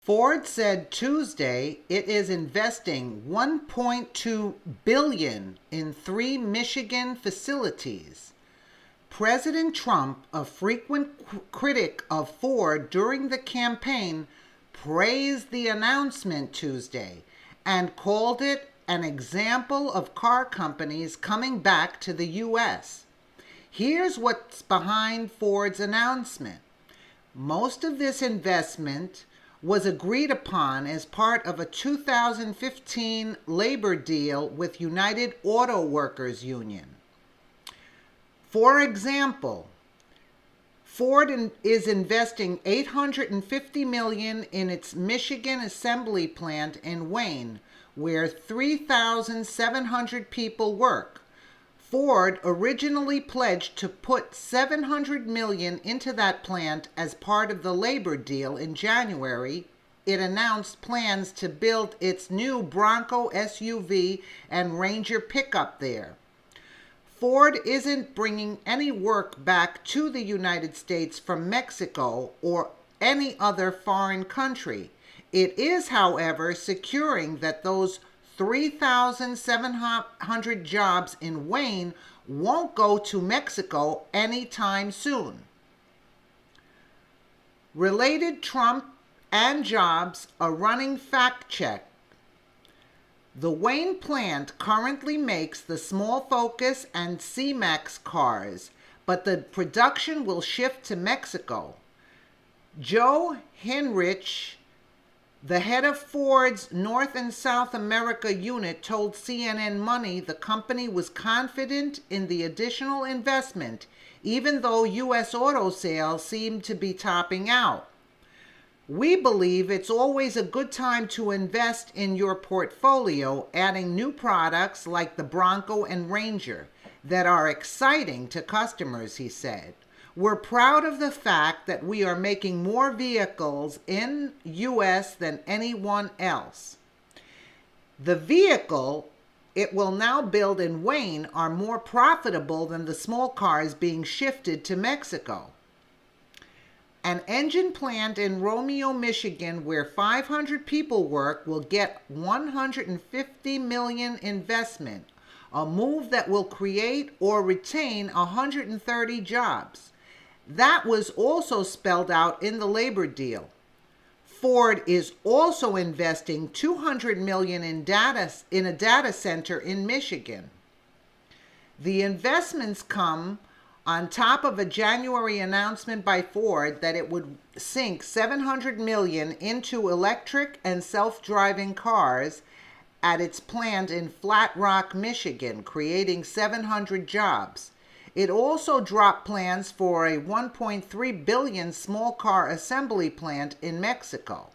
Ford said Tuesday it is investing $1.2 billion in 3 Michigan facilities. President Trump, a frequent critic of Ford during the campaign, praised the announcement Tuesday and called it an example of car companies coming back to the U.S. Here's what's behind Ford's announcement. Most of this investment was agreed upon as part of a 2015 labor deal with United Auto Workers Union. For example, Ford is investing $850 million in its Michigan assembly plant in Wayne, where 3,700 people work. Ford originally pledged to put $700 million into that plant as part of the labor deal in January. It announced plans to build its new Bronco SUV and Ranger pickup there. Ford isn't bringing any work back to the United States from Mexico or any other foreign country. It is, however, securing that those 3,700 jobs in Wayne won't go to Mexico anytime soon. Related Trump and jobs, a running fact check. The Wayne plant currently makes the small Focus and C-Max cars, but the production will shift to Mexico. Joe Hinrich, the head of Ford's North and South America unit, told CNN Money the company was confident in the additional investment, even though U.S. auto sales seem to be topping out. We believe it's always a good time to invest in your portfolio, adding new products like the Bronco and Ranger that are exciting to customers, he said. We're proud of the fact that we are making more vehicles in U.S. than anyone else. The vehicle it will now build in Wayne are more profitable than the small cars being shifted to Mexico. An engine plant in Romeo, Michigan, where 500 people work, will get $150 million investment, a move that will create or retain 130 jobs. That was also spelled out in the labor deal. Ford is also investing $200 million in a data center in Michigan. The investments come on top of a January announcement by Ford that it would sink $700 million into electric and self-driving cars at its plant in Flat Rock, Michigan, creating 700 jobs. It also dropped plans for a $1.3 billion small car assembly plant in Mexico.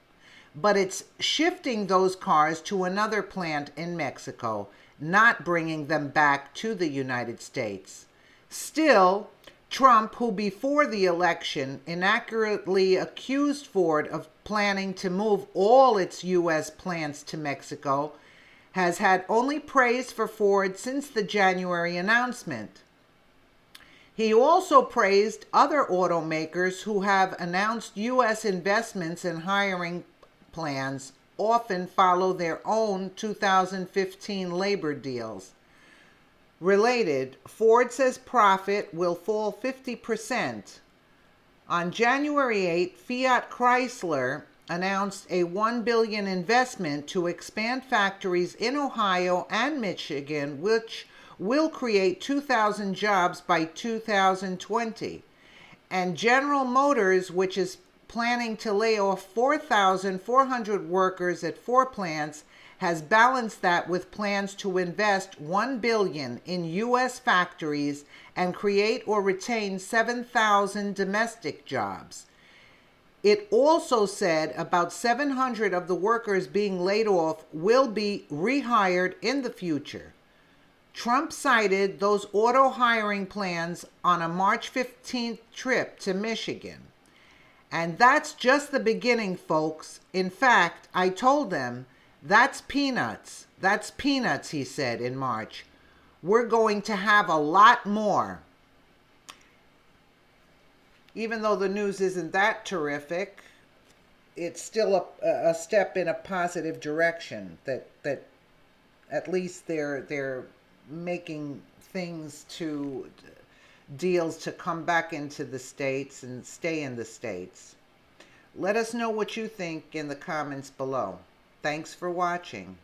But it's shifting those cars to another plant in Mexico, not bringing them back to the United States. Still, Trump, who before the election inaccurately accused Ford of planning to move all its U.S. plants to Mexico, has had only praise for Ford since the January announcement. He also praised other automakers who have announced U.S. investments and hiring plans often follow their own 2015 labor deals. Related, Ford says profit will fall 50%. On January 8, Fiat Chrysler announced a $1 billion investment to expand factories in Ohio and Michigan, which will create 2,000 jobs by 2020. And General Motors, which is planning to lay off 4,400 workers at 4 plants, has balanced that with plans to invest $1 billion in U.S. factories and create or retain 7,000 domestic jobs. It also said about 700 of the workers being laid off will be rehired in the future. Trump cited those auto hiring plans on a March 15th trip to Michigan. And that's just the beginning, folks. In fact, I told them, that's peanuts. That's peanuts, he said in March. We're going to have a lot more. Even though the news isn't that terrific, it's still a step in a positive direction, that at least they're making things to deals to come back into the States and stay in the States. Let us know what you think in the comments below. Thanks for watching.